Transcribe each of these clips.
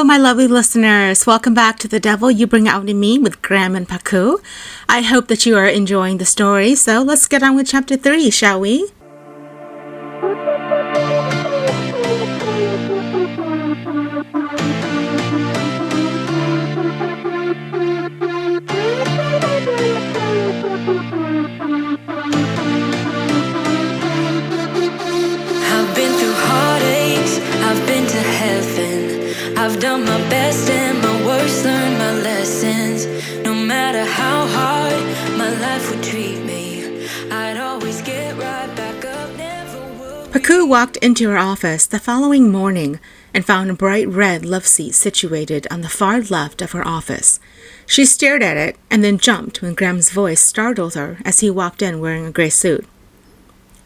my lovely listeners. Welcome back to The Devil You Bring Out in Me with Graham and Pakou. I hope that you are enjoying the story, so let's get on with Chapter 3, shall we? I've been through heartaches, I've been to heaven. I've done my best and my worst, learned my lessons. No matter how hard my life would treat me, I'd always get right back up, never would. Pakou walked into her office the following morning and found a bright red love seat situated on the far left of her office. She stared at it and then jumped when Graham's voice startled her as he walked in wearing a gray suit.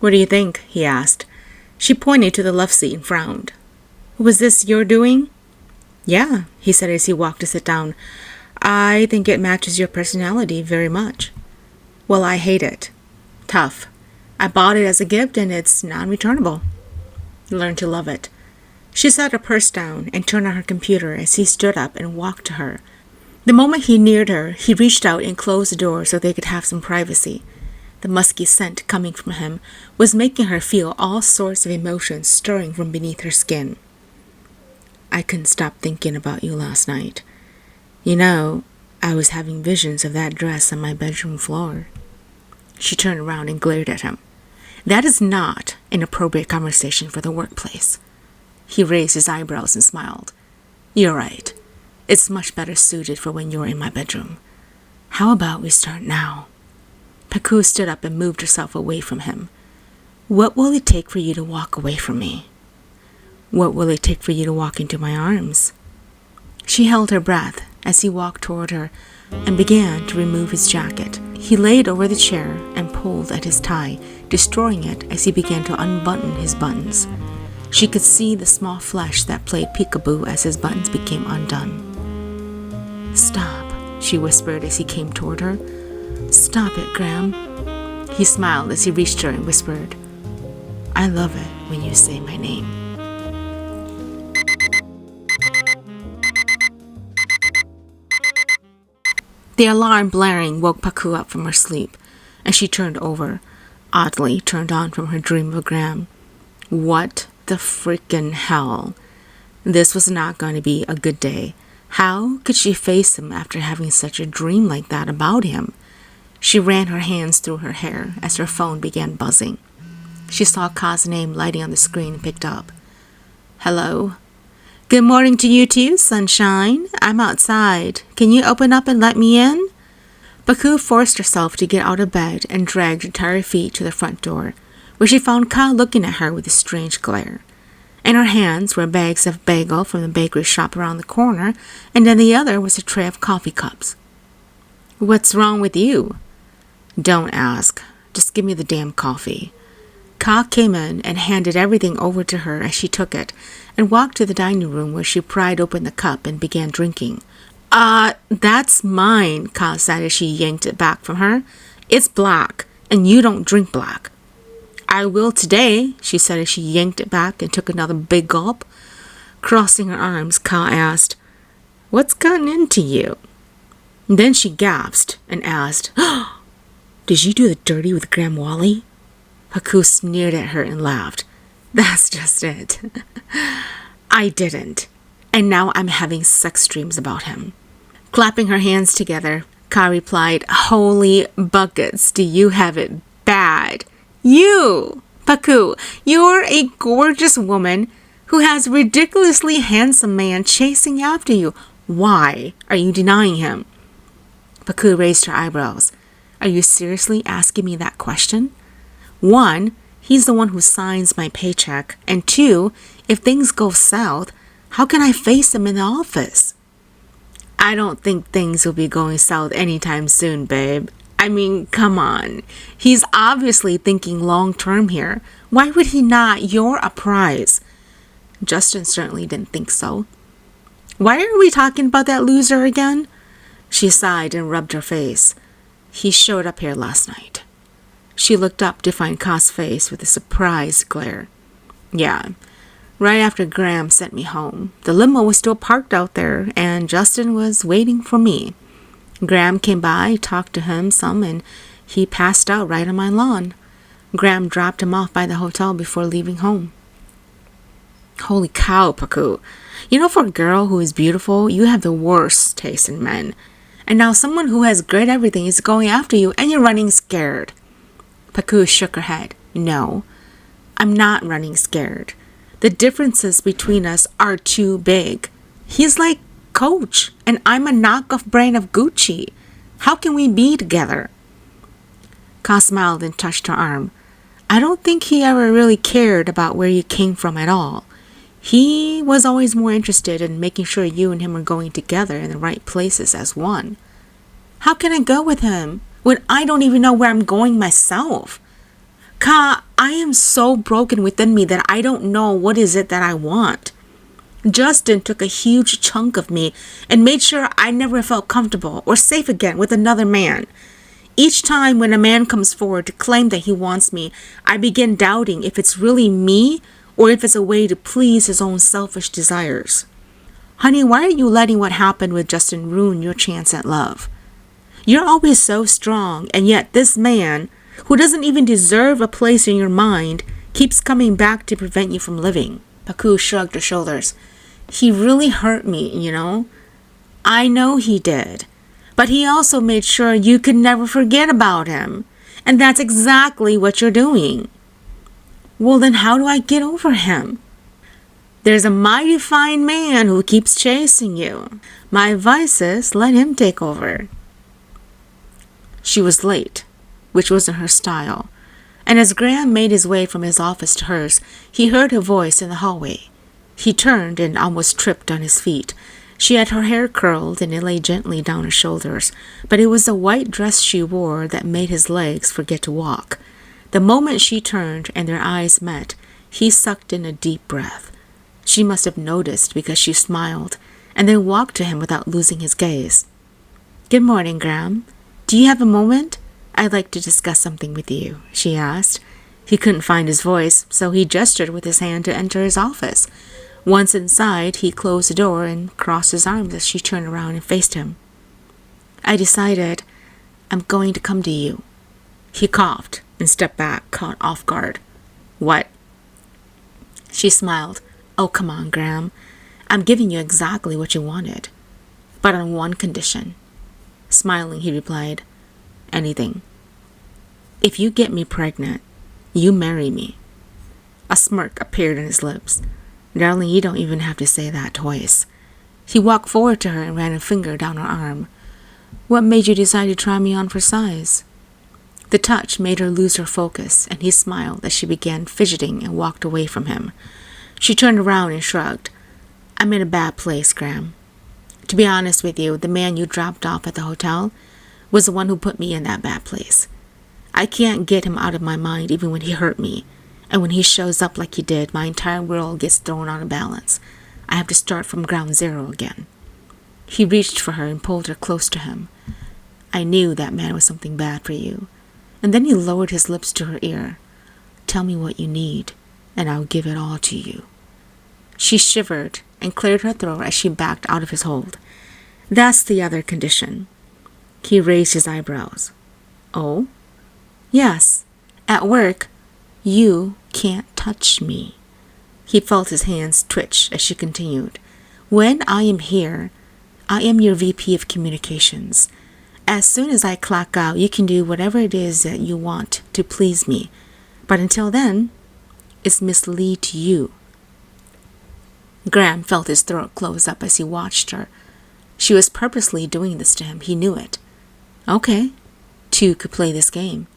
"What do you think?" he asked. She pointed to the love seat and frowned. "Was this your doing?" "Yeah," he said as he walked to sit down. "I think it matches your personality very much." "Well, I hate it. Tough. I bought it as a gift and it's non-returnable." "Learn to love it." She set her purse down and turned on her computer as he stood up and walked to her. The moment he neared her, he reached out and closed the door so they could have some privacy. The musky scent coming from him was making her feel all sorts of emotions stirring from beneath her skin. "I couldn't stop thinking about you last night. You know, I was having visions of that dress on my bedroom floor." She turned around and glared at him. "That is not an appropriate conversation for the workplace." He raised his eyebrows and smiled. "You're right. It's much better suited for when you're in my bedroom. How about we start now?" Pakou stood up and moved herself away from him. "What will it take for you to walk away from me?" "What will it take for you to walk into my arms?" She held her breath as he walked toward her and began to remove his jacket. He laid over the chair and pulled at his tie, destroying it as he began to unbutton his buttons. She could see the small flesh that played peekaboo as his buttons became undone. "Stop," she whispered as he came toward her. "Stop it, Graham." He smiled as he reached her and whispered, "I love it when you say my name." The alarm blaring woke Pakou up from her sleep, and she turned over, oddly turned on from her dream of Graham. What the frickin' hell? This was not going to be a good day. How could she face him after having such a dream like that about him? She ran her hands through her hair as her phone began buzzing. She saw Ka's name lighting on the screen and picked up. "Hello?" "Good morning to you too, sunshine. I'm outside. Can you open up and let me in?" Pakou forced herself to get out of bed and dragged her tired feet to the front door, where she found Ka looking at her with a strange glare. In her hands were bags of bagel from the bakery shop around the corner, and in the other was a tray of coffee cups. "What's wrong with you?" "Don't ask. Just give me the damn coffee." Ka came in and handed everything over to her as she took it and walked to the dining room where she pried open the cup and began drinking. That's mine," Ka said as she yanked it back from her. "It's black, and you don't drink black." "I will today," she said as she yanked it back and took another big gulp. Crossing her arms, Ka asked, "What's gotten into you?" Then she gasped and asked, "Did you do the dirty with Graham Wally?" Pakou sneered at her and laughed. "That's just it." "I didn't. And now I'm having sex dreams about him." Clapping her hands together, Ka replied, "Holy buckets, do you have it bad? You, Pakou, you're a gorgeous woman who has a ridiculously handsome man chasing after you. Why are you denying him?" Pakou raised her eyebrows. "Are you seriously asking me that question? One, he's the one who signs my paycheck. And two, if things go south, how can I face him in the office?" "I don't think things will be going south anytime soon, babe. I mean, come on. He's obviously thinking long-term here. Why would he not? You're a prize." Justin certainly didn't think so. "Why are we talking about that loser again?" She sighed and rubbed her face. "He showed up here last night." She looked up to find Ka's face with a surprised glare. "Yeah, right after Graham sent me home. The limo was still parked out there, and Justin was waiting for me. Graham came by, talked to him some, and he passed out right on my lawn. Graham dropped him off by the hotel before leaving home. Holy cow, Pakou. You know, for a girl who is beautiful, you have the worst taste in men. And now someone who has great everything is going after you, and you're running scared. Pakou shook her head. No, I'm not running scared. The differences between us are too big. He's like Coach, and I'm a knockoff brand of Gucci. How can we be together? Ka smiled and touched her arm. I don't think he ever really cared about where you came from at all. He was always more interested in making sure you and him were going together in the right places as one. How can I go with him when I don't even know where I'm going myself? Ka, I am so broken within me that I don't know what is it that I want. Justin took a huge chunk of me and made sure I never felt comfortable or safe again with another man. Each time when a man comes forward to claim that he wants me, I begin doubting if it's really me or if it's a way to please his own selfish desires. Honey, why are you letting what happened with Justin ruin your chance at love? You're always so strong, and yet this man, who doesn't even deserve a place in your mind, keeps coming back to prevent you from living. Pakou shrugged her shoulders. He really hurt me, you know. I know he did. But he also made sure you could never forget about him. And that's exactly what you're doing. Well, then how do I get over him? There's a mighty fine man who keeps chasing you. My advice is let him take over. She was late, which wasn't her style. And as Graham made his way from his office to hers, he heard her voice in the hallway. He turned and almost tripped on his feet. She had her hair curled and it lay gently down her shoulders, but it was the white dress she wore that made his legs forget to walk. The moment she turned and their eyes met, he sucked in a deep breath. She must have noticed because she smiled, and then walked to him without losing his gaze. Good morning, Graham. Do you have a moment? I'd like to discuss something with you, she asked. He couldn't find his voice, so he gestured with his hand to enter his office. Once inside, he closed the door and crossed his arms as she turned around and faced him. I decided I'm going to come to you. He coughed and stepped back, caught off guard. What? She smiled. Oh, come on, Graham. I'm giving you exactly what you wanted, but on one condition. Smiling, he replied, anything. If you get me pregnant, you marry me. A smirk appeared on his lips. Darling, you don't even have to say that twice. He walked forward to her and ran a finger down her arm. What made you decide to try me on for size? The touch made her lose her focus, and he smiled as she began fidgeting and walked away from him. She turned around and shrugged. I'm in a bad place, Graham. To be honest with you, the man you dropped off at the hotel was the one who put me in that bad place. I can't get him out of my mind even when he hurt me. And when he shows up like he did, my entire world gets thrown on a balance. I have to start from ground zero again. He reached for her and pulled her close to him. I knew that man was something bad for you. And then he lowered his lips to her ear. Tell me what you need, and I'll give it all to you. She shivered and cleared her throat as she backed out of his hold. That's the other condition. He raised his eyebrows. Oh? Yes. At work, you can't touch me. He felt his hands twitch as she continued. When I am here, I am your VP of Communications. As soon as I clock out, you can do whatever it is that you want to please me. But until then, it's Miss Lee to you. Graham felt his throat close up as he watched her. She was purposely doing this to him. He knew it. Okay, two could play this game.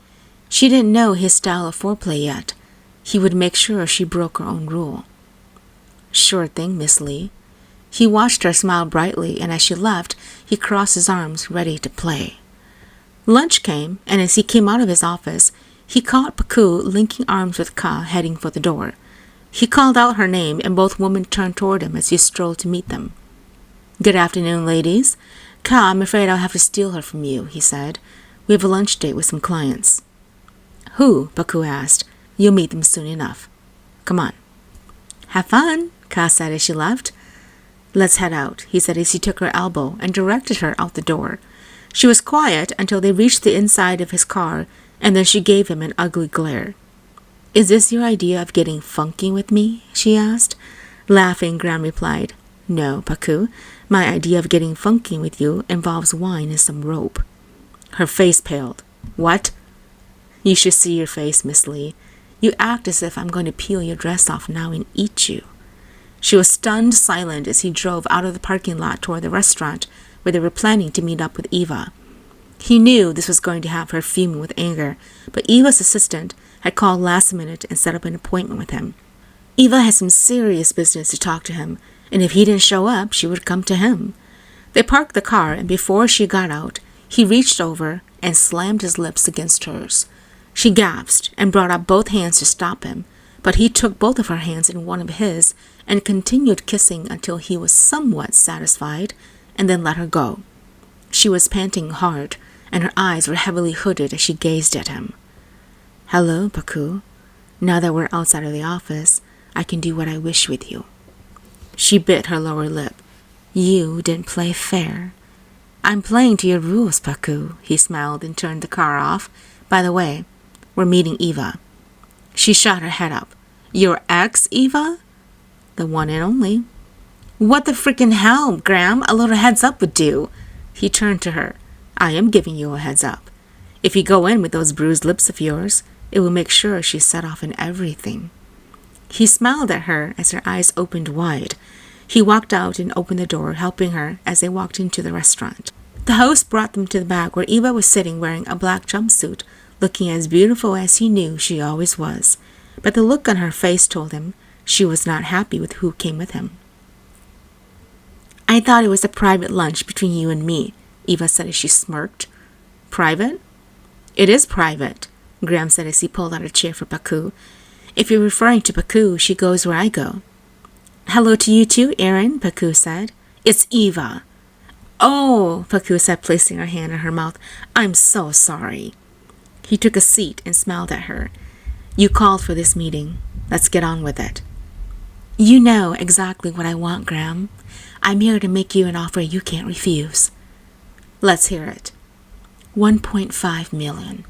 She didn't know his style of foreplay yet. He would make sure she broke her own rule. Sure thing, Miss Lee. He watched her smile brightly, and as she left, he crossed his arms, ready to play. Lunch came, and as he came out of his office, he caught Pakou linking arms with Ka, heading for the door. He called out her name, and both women turned toward him as he strolled to meet them. Good afternoon, ladies. Ka, I'm afraid I'll have to steal her from you, he said. We have a lunch date with some clients. Who? Pakou asked. You'll meet them soon enough. Come on. Have fun, Ka said as she left. Let's head out, he said as he took her elbow and directed her out the door. She was quiet until they reached the inside of his car, and then she gave him an ugly glare. Is this your idea of getting funky with me? She asked. Laughing, Graham replied, No, Pakou. My idea of getting funky with you involves wine and some rope. Her face paled. What? You should see your face, Miss Lee. You act as if I'm going to peel your dress off now and eat you. She was stunned silent as he drove out of the parking lot toward the restaurant where they were planning to meet up with Eva. He knew this was going to have her fuming with anger, but Eva's assistant had called last minute and set up an appointment with him. Eva had some serious business to talk to him, and if he didn't show up, she would come to him. They parked the car, and before she got out, he reached over and slammed his lips against hers. She gasped and brought up both hands to stop him, but he took both of her hands in one of his and continued kissing until he was somewhat satisfied, and then let her go. She was panting hard, and her eyes were heavily hooded as she gazed at him. Hello, Pakou. Now that we're outside of the office, I can do what I wish with you. She bit her lower lip. You didn't play fair. I'm playing to your rules, Pakou, he smiled and turned the car off. By the way, we're meeting Eva. She shot her head up. Your ex, Eva? The one and only. What the frickin' hell, Graham? A little heads up would do. He turned to her. I am giving you a heads up. If you go in with those bruised lips of yours, it will make sure she's set off in everything. He smiled at her as her eyes opened wide. He walked out and opened the door, helping her as they walked into the restaurant. The host brought them to the back where Eva was sitting wearing a black jumpsuit, looking as beautiful as he knew she always was. But the look on her face told him she was not happy with who came with him. I thought it was a private lunch between you and me, Eva said as she smirked. Private? It is private, Graham said as he pulled out a chair for Pakou. If you're referring to Pakou, she goes where I go. Hello to you too, Aaron, Pakou said. It's Eva. Oh, Pakou said, placing her hand on her mouth. I'm so sorry. He took a seat and smiled at her. You called for this meeting. Let's get on with it. You know exactly what I want, Graham. I'm here to make you an offer you can't refuse. Let's hear it. 1.5 million.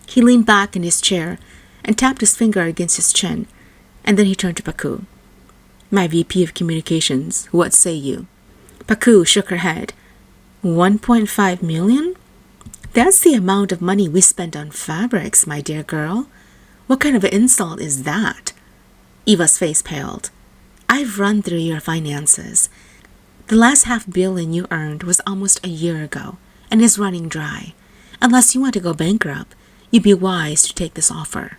He leaned back in his chair and tapped his finger against his chin, and then he turned to Pakou. My VP of Communications, what say you? Pakou shook her head. 1.5 million? That's the amount of money we spend on fabrics, my dear girl. What kind of an insult is that? Eva's face paled. I've run through your finances. The last $500 million you earned was almost a year ago and is running dry. Unless you want to go bankrupt, you'd be wise to take this offer.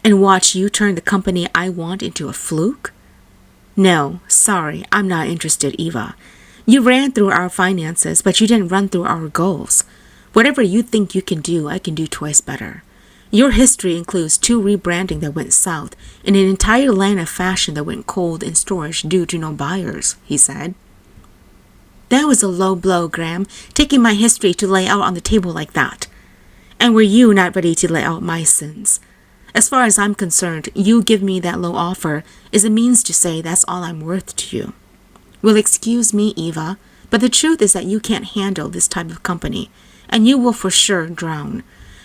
And watch you turn the company I want into a fluke? No, sorry, I'm not interested, Eva. You ran through our finances, but you didn't run through our goals. Whatever you think you can do, I can do twice better. Your history includes 2 rebranding that went south and an entire line of fashion that went cold in storage due to no buyers, he said. That was a low blow, Graham, taking my history to lay out on the table like that. And were you not ready to lay out my sins? As far as I'm concerned, you give me that low offer is a means to say that's all I'm worth to you. Well, excuse me, Eva, but the truth is that you can't handle this type of company, and you will for sure drown.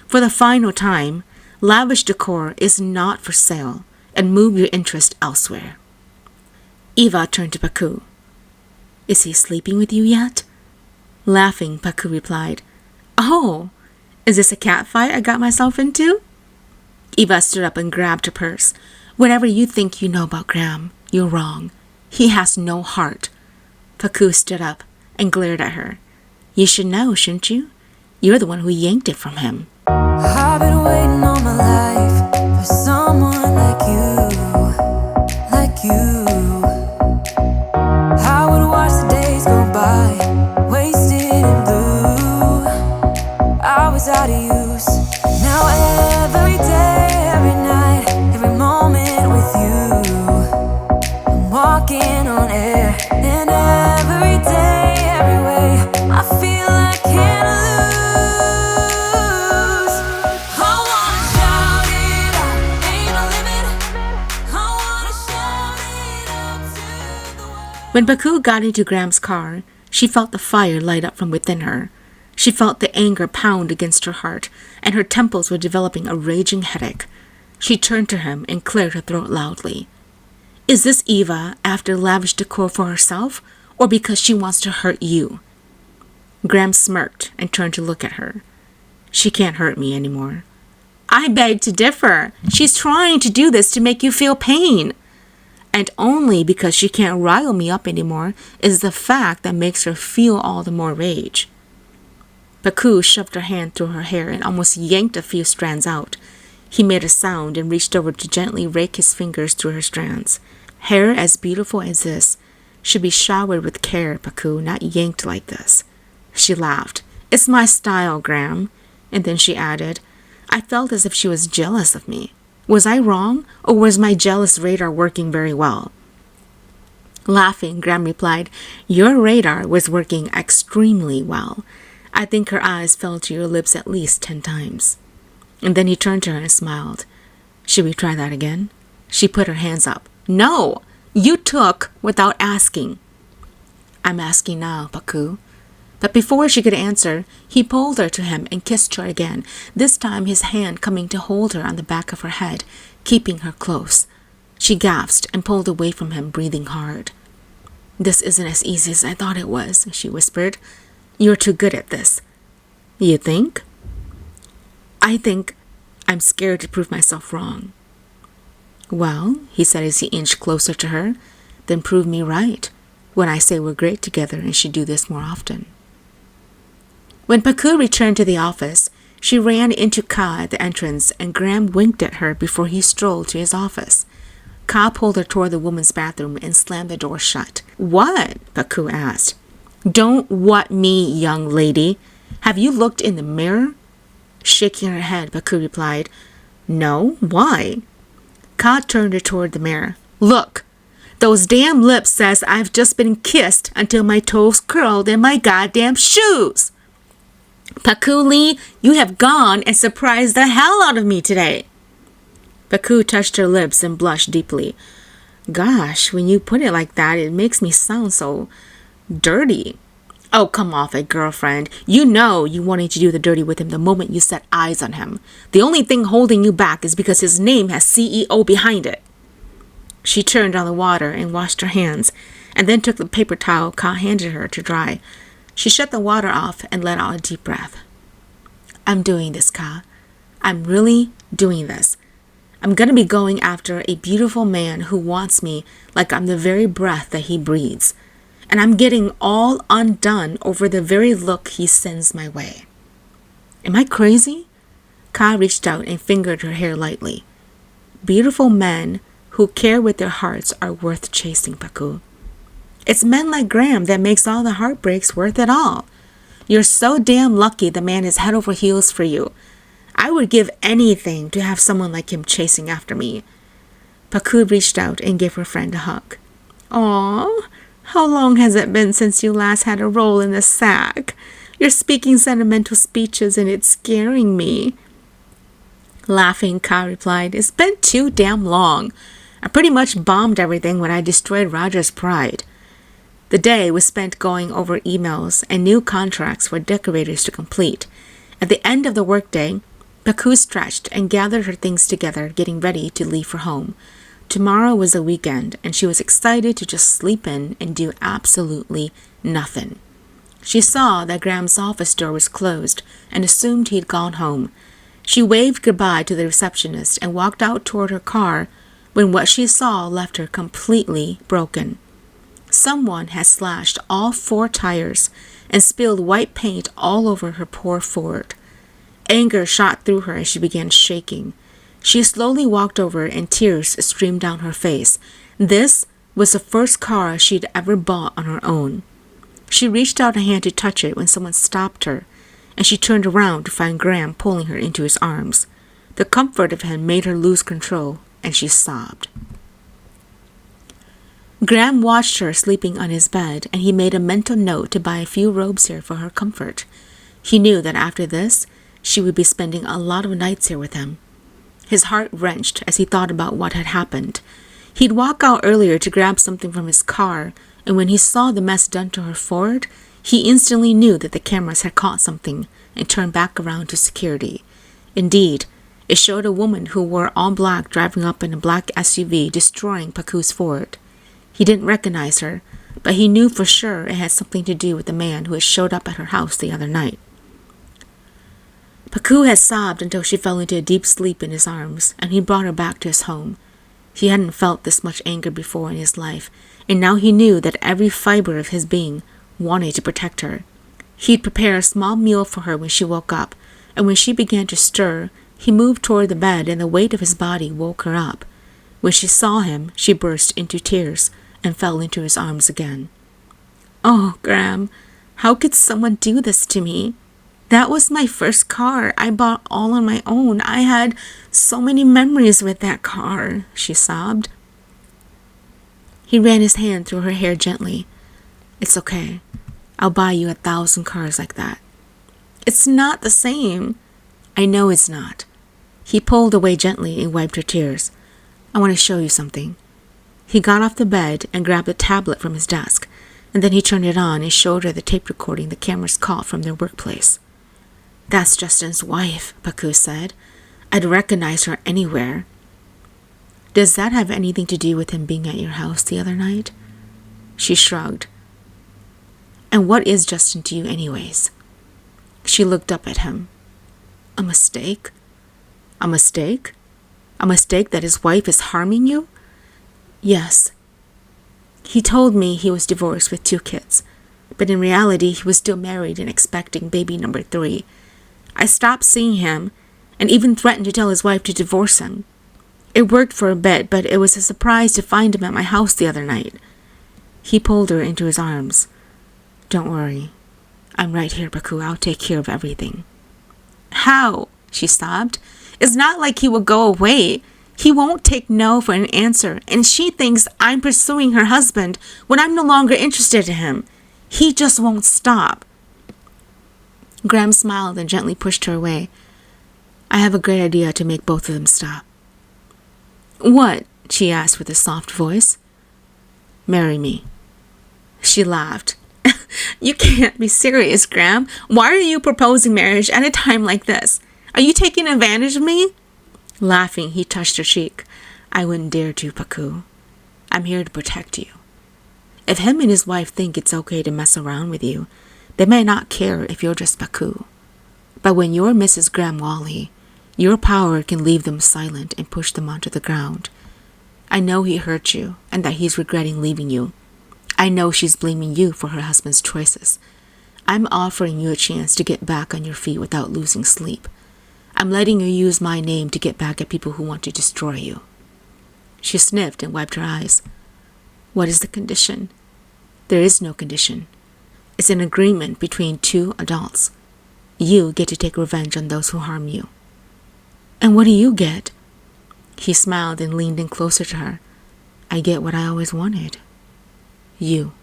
For the final time, lavish decor is not for sale, and move your interest elsewhere. Eva turned to Pakou. Is he sleeping with you yet? Laughing, Pakou replied, Oh, is this a cat fight I got myself into? Eva stood up and grabbed her purse. Whatever you think you know about Graham, you're wrong. He has no heart. Pakou stood up and glared at her. You should know, shouldn't you? You're the one who yanked it from him. I've been waiting all my life for someone like you, like you. I would watch the days go by, wasted in blue. I was out of use. Now every day, every night, every moment with you, I'm walking on air. And every day, every way, I feel I can't lose. I wanna shout it out, ain't no limit. I wanna When Pakou got into Graham's car, she felt the fire light up from within her. She felt the anger pound against her heart, and her temples were developing a raging headache. She turned to him and cleared her throat loudly. Is this Eva after lavish decor for herself, or because she wants to hurt you? Graham smirked and turned to look at her. She can't hurt me anymore. I beg to differ. She's trying to do this to make you feel pain. And only because she can't rile me up anymore is the fact that makes her feel all the more rage. Pakou shoved her hand through her hair and almost yanked a few strands out. He made a sound and reached over to gently rake his fingers through her strands. Hair as beautiful as this should be showered with care, Pakou, not yanked like this. She laughed. It's my style, Graham. And then she added, I felt as if she was jealous of me. Was I wrong, or was my jealous radar working very well? Laughing, Graham replied, Your radar was working extremely well. I think her eyes fell to your lips at least 10 times. And then he turned to her and smiled. Should we try that again? She put her hands up. No! You took without asking. I'm asking now, Pakou. But before she could answer, he pulled her to him and kissed her again, this time his hand coming to hold her on the back of her head, keeping her close. She gasped and pulled away from him, breathing hard. This isn't as easy as I thought it was, she whispered. You're too good at this. You think? I think I'm scared to prove myself wrong. Well, he said as he inched closer to her, then prove me right when I say we're great together and should do this more often. When Pakou returned to the office, she ran into Ka at the entrance and Graham winked at her before he strolled to his office. Ka pulled her toward the woman's bathroom and slammed the door shut. What? Pakou asked. Don't what me, young lady. Have you looked in the mirror? Shaking her head, Pakou replied, No, why? Ka turned her toward the mirror. Look, those damn lips says I've just been kissed until my toes curled in my goddamn shoes. Pakou Lee, you have gone and surprised the hell out of me today. Pakou touched her lips and blushed deeply. Gosh, when you put it like that, it makes me sound so dirty. Oh, come off it, girlfriend. You know you wanted to do the dirty with him the moment you set eyes on him. The only thing holding you back is because his name has CEO behind it. She turned on the water and washed her hands, and then took the paper towel Ka handed her to dry. She shut the water off and let out a deep breath. I'm doing this, Ka. I'm really doing this. I'm going to be going after a beautiful man who wants me like I'm the very breath that he breathes. And I'm getting all undone over the very look he sends my way. Am I crazy? Ka reached out and fingered her hair lightly. Beautiful men who care with their hearts are worth chasing, Pakou. It's men like Graham that makes all the heartbreaks worth it all. You're so damn lucky the man is head over heels for you. I would give anything to have someone like him chasing after me. Pakou reached out and gave her friend a hug. Aw, how long has it been since you last had a roll in the sack? You're speaking sentimental speeches and it's scaring me. Laughing, Ka replied, It's been too damn long. I pretty much bombed everything when I destroyed Roger's pride. The day was spent going over emails and new contracts for decorators to complete. At the end of the workday, Pakou stretched and gathered her things together, getting ready to leave for home. Tomorrow was a weekend, and she was excited to just sleep in and do absolutely nothing. She saw that Graham's office door was closed and assumed he'd gone home. She waved goodbye to the receptionist and walked out toward her car when what she saw left her completely broken. Someone had slashed all 4 tires and spilled white paint all over her poor Ford. Anger shot through her as she began shaking. She slowly walked over and tears streamed down her face. This was the first car she'd ever bought on her own. She reached out a hand to touch it when someone stopped her, and she turned around to find Graham pulling her into his arms. The comfort of him made her lose control, and she sobbed. Graham watched her sleeping on his bed, and he made a mental note to buy a few robes here for her comfort. He knew that after this, she would be spending a lot of nights here with him. His heart wrenched as he thought about what had happened. He'd walk out earlier to grab something from his car and when he saw the mess done to her forehead, he instantly knew that the cameras had caught something and turned back around to security. Indeed, it showed a woman who wore all black driving up in a black SUV destroying Pakou's forehead. He didn't recognize her, but he knew for sure it had something to do with the man who had showed up at her house the other night. Pakou had sobbed until she fell into a deep sleep in his arms, and he brought her back to his home. He hadn't felt this much anger before in his life, and now he knew that every fiber of his being wanted to protect her. He'd prepare a small meal for her when she woke up, and when she began to stir, he moved toward the bed and the weight of his body woke her up. When she saw him, she burst into tears and fell into his arms again. "Oh, Graham, how could someone do this to me? That was my first car. I bought all on my own. I had so many memories with that car," she sobbed. He ran his hand through her hair gently. "It's okay. I'll buy you 1,000 cars like that." "It's not the same." "I know it's not." He pulled away gently and wiped her tears. "I want to show you something." He got off the bed and grabbed a tablet from his desk, and then he turned it on and showed her the tape recording the cameras caught from their workplace. "That's Justin's wife," Pakou said. "I'd recognize her anywhere." "Does that have anything to do with him being at your house the other night?" She shrugged. "And what is Justin to you anyways?" She looked up at him. "A mistake?" "A mistake? A mistake that his wife is harming you?" "Yes. He told me he was divorced with 2 kids, but in reality he was still married and expecting baby number 3. I stopped seeing him and even threatened to tell his wife to divorce him. It worked for a bit, but it was a surprise to find him at my house the other night." He pulled her into his arms. "Don't worry. I'm right here, Pakou. I'll take care of everything." "How?" she sobbed. "It's not like he will go away. He won't take no for an answer, and she thinks I'm pursuing her husband when I'm no longer interested in him. He just won't stop." Graham smiled and gently pushed her away. "I have a great idea to make both of them stop." "What?" she asked with a soft voice. "Marry me." She laughed. "You can't be serious, Graham. Why are you proposing marriage at a time like this? Are you taking advantage of me?" Laughing, he touched her cheek. "I wouldn't dare to, Pakou. I'm here to protect you. If him and his wife think it's okay to mess around with you, they may not care if you're just Pakou. But when you're Mrs. Graham Wally, your power can leave them silent and push them onto the ground. I know he hurt you and that he's regretting leaving you. I know she's blaming you for her husband's choices. I'm offering you a chance to get back on your feet without losing sleep. I'm letting you use my name to get back at people who want to destroy you." She sniffed and wiped her eyes. "What is the condition?" "There is no condition. It's an agreement between 2 adults. You get to take revenge on those who harm you." "And what do you get?" He smiled and leaned in closer to her. "I get what I always wanted. You."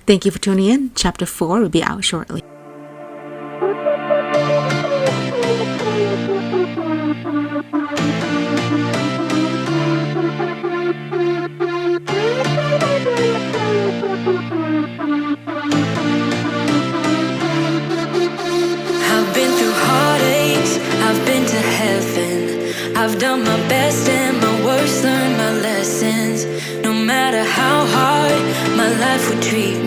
Thank you for tuning in. Chapter 4 will be out shortly. I've been through heartaches, I've been to heaven. I've done my best and my worst, learned my lessons. No matter how hard my life would treat